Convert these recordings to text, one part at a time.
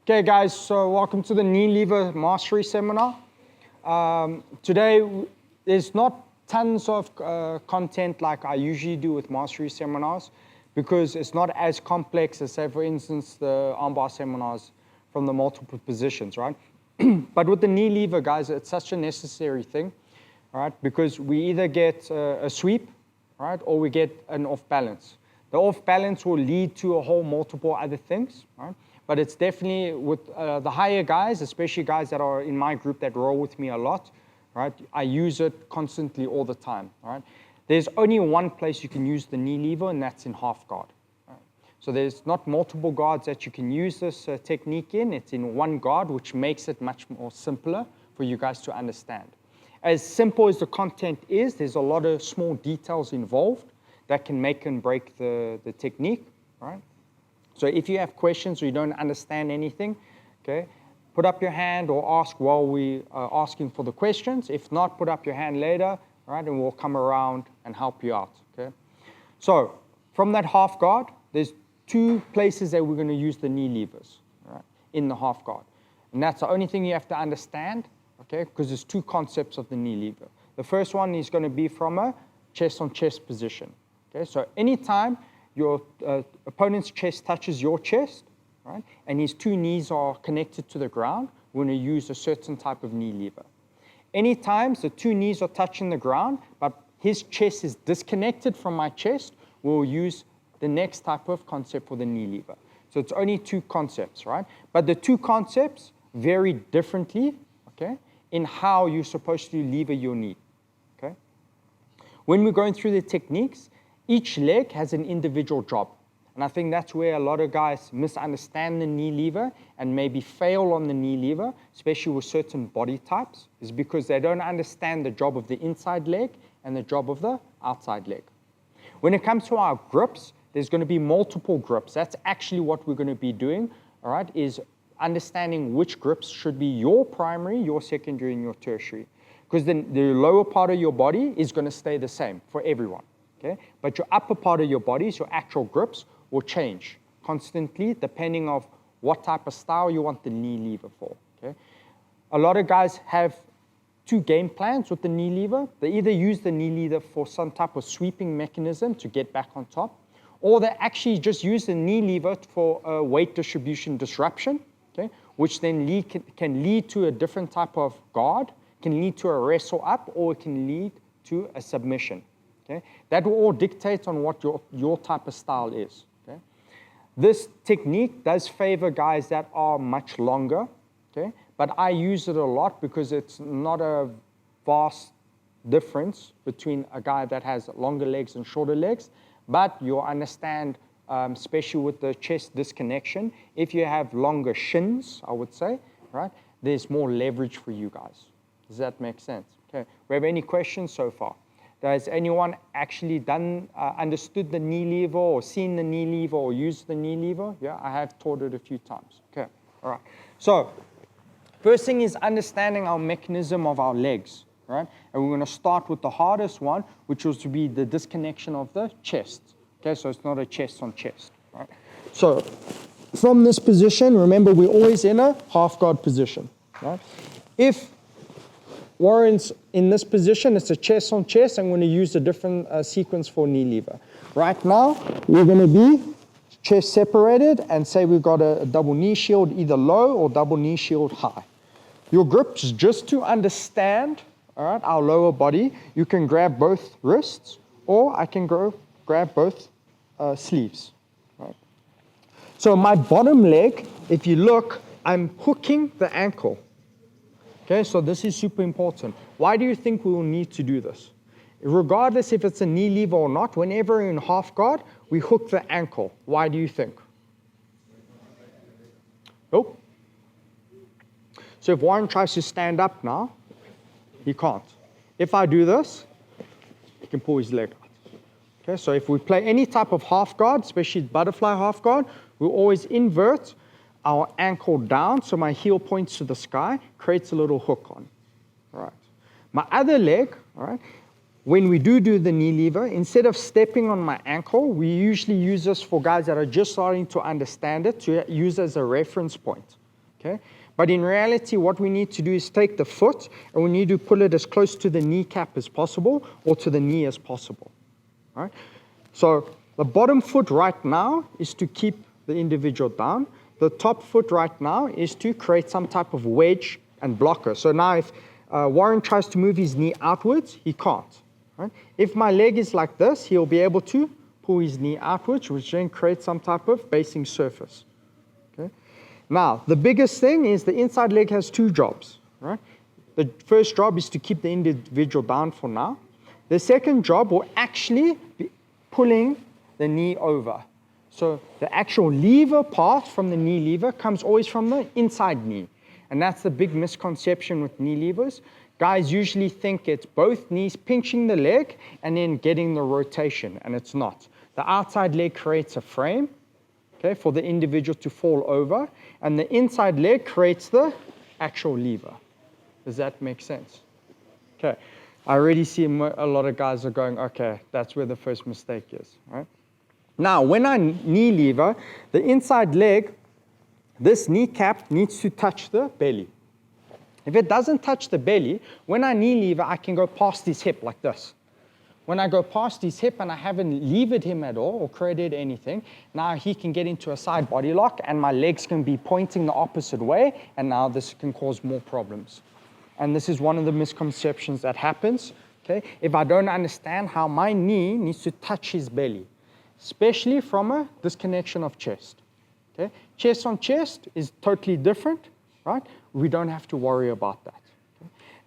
Okay, guys, so welcome to the knee lever mastery seminar. Today, there's not tons of content like I usually do with mastery seminars because it's not as complex as, say, for instance, the armbar seminars from the multiple positions, right? But with the knee lever, guys, it's such a necessary thing, right? Because we either get a sweep, right, or we get an off balance. The off balance will lead to a whole multiple other things, right? But it's definitely with the higher guys, especially guys that are in my group that roll with me a lot, right? I use it constantly all the time, right? There's only one place you can use the knee lever, and that's in half guard. Right? So there's not multiple guards that you can use this technique in. It's in one guard, which makes it much more simpler for you guys to understand. As simple as the content is, there's a lot of small details involved that can make and break the technique, right? So if you have questions or you don't understand anything, okay, put up your hand or ask while we are asking for the questions. If not, put up your hand later, right, and we'll come around and help you out, okay? So from that half guard, there's two places that we're going to use the knee levers, right, in the half guard. And that's the only thing you have to understand, okay, because there's two concepts of the knee lever. The first one is going to be from a chest-on-chest position, okay? So anytime your opponent's chest touches your chest, right, and his two knees are connected to the ground, we're going to use a certain type of knee lever. Anytime the two knees are touching the ground, but his chest is disconnected from my chest, we'll use the next type of concept for the knee lever. So it's only two concepts, right? But the two concepts vary differently, okay, in how you're supposed to lever your knee, okay? When we're going through the techniques, each leg has an individual job. And I think that's where a lot of guys misunderstand the knee lever and maybe fail on the knee lever, especially with certain body types, is because they don't understand the job of the inside leg and the job of the outside leg. When it comes to our grips, there's going to be multiple grips. That's actually what we're going to be doing, all right, is understanding which grips should be your primary, your secondary, and your tertiary. Because then the lower part of your body is going to stay the same for everyone. Okay? But your upper part of your body, your actual grips, will change constantly depending on what type of style you want the knee lever for. Okay? A lot of guys have two game plans with the knee lever. They either use the knee lever for some type of sweeping mechanism to get back on top, or they actually just use the knee lever for a weight distribution disruption, okay? Which then can lead to a different type of guard, can lead to a wrestle up, or it can lead to a submission. Okay? That will all dictate on what your type of style is. Okay? This technique does favor guys that are much longer, okay? But I use it a lot because it's not a vast difference between a guy that has longer legs and shorter legs, but you'll understand, especially with the chest disconnection, if you have longer shins, I would say, right, there's more leverage for you guys. Does that make sense? Okay. We have any questions so far? Has anyone actually understood the knee lever or seen the knee lever or used the knee lever? Yeah, I have taught it a few times. Okay, all right. So first thing is understanding our mechanism of our legs, right? And we're going to start with the hardest one, which was to be the disconnection of the chest. Okay, so it's not a chest on chest, right? So from this position, remember we're always in a half guard position, right? If Warren's in this position, it's a chest on chest. I'm going to use a different sequence for knee lever. Right now, we're going to be chest separated and say we've got a double knee shield, either low or double knee shield high. Your grips, just to understand, all right, our lower body, you can grab both wrists or I can grab both sleeves. Right? So my bottom leg, if you look, I'm hooking the ankle. Okay, so this is super important. Why do you think we will need to do this? Regardless if it's a knee lever or not, whenever we're in half guard, we hook the ankle. Why do you think? Nope. So if Warren tries to stand up now, he can't. If I do this, he can pull his leg out. Okay, so if we play any type of half guard, especially butterfly half guard, we'll always invert our ankle down, so my heel points to the sky, creates a little hook on. All right. My other leg, all right, when we do the knee lever, instead of stepping on my ankle, we usually use this for guys that are just starting to understand it, to use as a reference point. okay? But in reality, what we need to do is take the foot and we need to pull it as close to the kneecap as possible or to the knee as possible, right? So the bottom foot right now is to keep the individual down. The top foot right now is to create some type of wedge and blocker. So now if Warren tries to move his knee outwards, he can't, right? If my leg is like this, he'll be able to pull his knee outwards, which then creates some type of basing surface. Okay? Now, the biggest thing is the inside leg has two jobs, right? The first job is to keep the individual down for now. The second job will actually be pulling the knee over. So the actual lever part from the knee lever comes always from the inside knee. And that's the big misconception with knee levers. Guys usually think it's both knees pinching the leg and then getting the rotation, and it's not. The outside leg creates a frame, okay, for the individual to fall over, and the inside leg creates the actual lever. Does that make sense? Okay, I already see a lot of guys are going, okay, that's where the first mistake is, right? Now, when I knee lever, the inside leg, this kneecap needs to touch the belly. If it doesn't touch the belly, when I knee lever, I can go past his hip like this. When I go past his hip and I haven't levered him at all or created anything, now he can get into a side body lock and my legs can be pointing the opposite way, and now this can cause more problems. And this is one of the misconceptions that happens, okay? If I don't understand how my knee needs to touch his belly, especially from a disconnection of chest, okay? Chest on chest is totally different, right? We don't have to worry about that.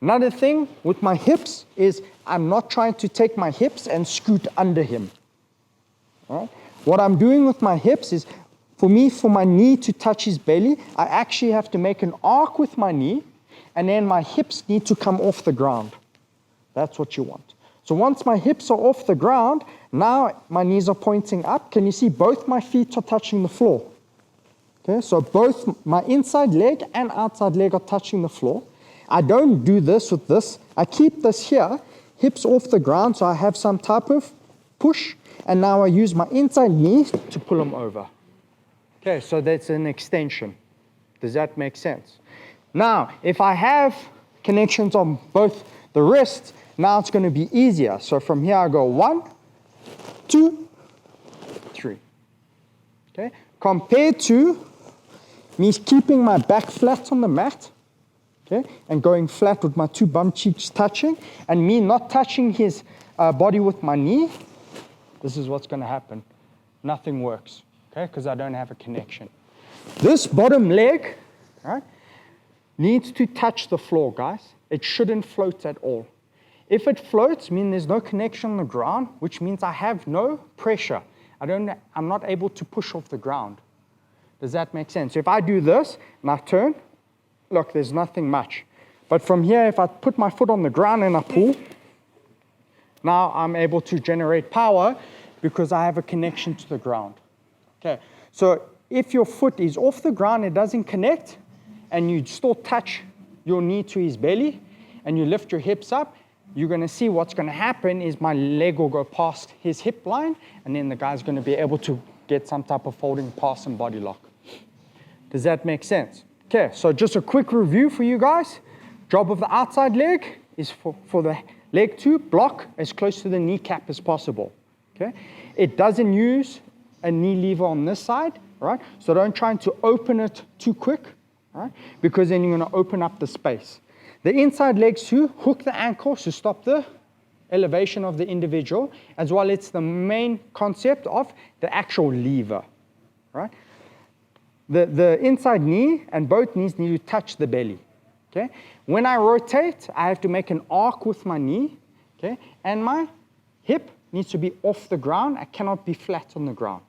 Another thing with my hips is I'm not trying to take my hips and scoot under him. All right? What I'm doing with my hips is, for my knee to touch his belly, I actually have to make an arc with my knee, and then my hips need to come off the ground. That's what you want. So once my hips are off the ground, now my knees are pointing up. Can you see both my feet are touching the floor? Okay, so both my inside leg and outside leg are touching the floor. I don't do this with this. I keep this here, hips off the ground, so I have some type of push, and now I use my inside knee to pull them over. Okay, so that's an extension. Does that make sense? Now, if I have connections on both the wrists, now it's going to be easier. So from here I go 1, 2, 3. Okay, compared to me keeping my back flat on the mat, okay, and going flat with my two bum cheeks touching, and me not touching his body with my knee, this is what's going to happen. Nothing works, okay, because I don't have a connection. This bottom leg, right, needs to touch the floor, guys. It shouldn't float at all. If it floats, means there's no connection on the ground, which means I have no pressure. I'm not able to push off the ground. Does that make sense? So if I do this and I turn, look, there's nothing much. But from here, if I put my foot on the ground and I pull, now I'm able to generate power because I have a connection to the ground. Okay, so if your foot is off the ground, it doesn't connect, and you still touch your knee to his belly, and you lift your hips up, you're going to see what's going to happen is my leg will go past his hip line, and then the guy's going to be able to get some type of folding pass and body lock. Does that make sense? Okay, so just a quick review for you guys. Job of the outside leg is for the leg to block as close to the kneecap as possible. Okay, it doesn't use a knee lever on this side, right? So don't try to open it too quick, right? Because then you're going to open up the space. The inside legs to hook the ankle to stop the elevation of the individual, as well it's the main concept of the actual lever, right? The inside knee and both knees need to touch the belly, okay? When I rotate, I have to make an arc with my knee, okay? And my hip needs to be off the ground. I cannot be flat on the ground.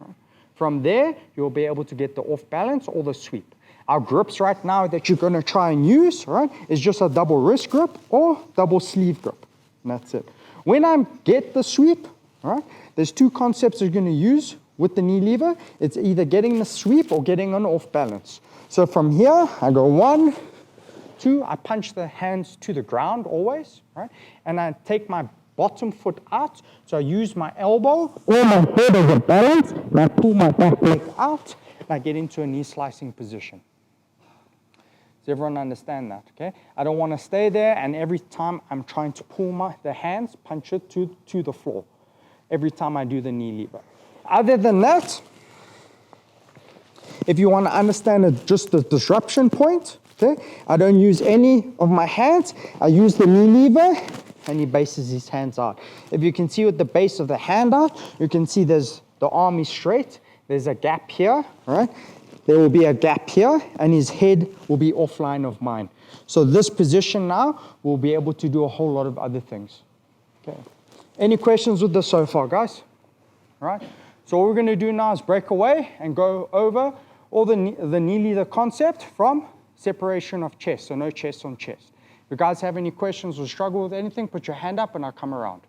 Right? From there, you'll be able to get the off balance or the sweep. Our grips right now that you're going to try and use, right, is just a double wrist grip or double sleeve grip. And that's it. When I get the sweep, right, there's two concepts you're going to use with the knee lever. It's either getting the sweep or getting an off balance. So from here, I go 1, 2, I punch the hands to the ground always, right? And I take my bottom foot out. So I use my elbow or my head as a balance, and I pull my back leg out, and I get into a knee slicing position. Does everyone understand that, okay? I don't want to stay there, and every time I'm trying to pull the hands, punch it to the floor. Every time I do the knee lever. Other than that, if you want to understand just the disruption point, okay, I don't use any of my hands. I use the knee lever, and he bases his hands out. If you can see with the base of the hand out, you can see the arm is straight. There's a gap here, right? There will be a gap here, and his head will be offline of mine. So this position now, we'll be able to do a whole lot of other things. Okay. Any questions with this so far, guys? All right. So what we're going to do now is break away and go over all the knee lever concept from separation of chest, so no chest on chest. If you guys have any questions or struggle with anything, put your hand up and I'll come around.